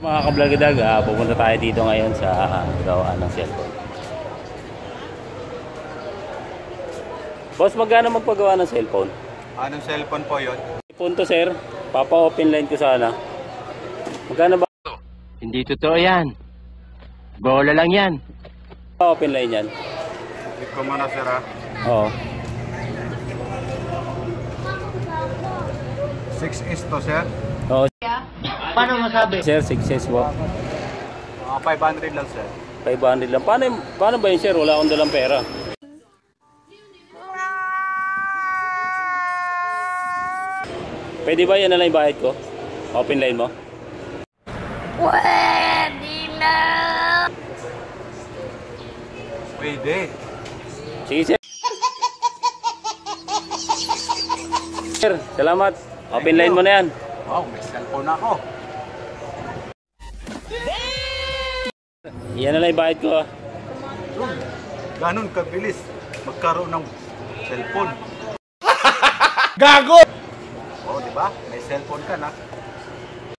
Mga kablagadag, pupunta tayo dito ngayon sa gawaan ng cellphone. Boss, magkano magpagawa ng cellphone? Anong cellphone po yun? Punto sir, papa-open line ko sana. Magkano ba? Hindi totoo yan. Bola lang yan. Pa-open line yan? Click ko muna sir ha. Oo. 6S to sir. Oo. Paano masabi? Sir, success po. 500 lang sir. 500 lang. Paano ba yun sir? Wala akong dalang pera. Pwede ba yan na lang yung bayad ko? Open line mo? Pwede na! Pwede. Sige sir. Sir, salamat. Open line mo na yan. Wow, may cellphone ako. Yan na lang yung bayad ko ha. Ganun kabilis magkaroon ng cellphone. Gago! Oh, di ba? May cellphone ka na.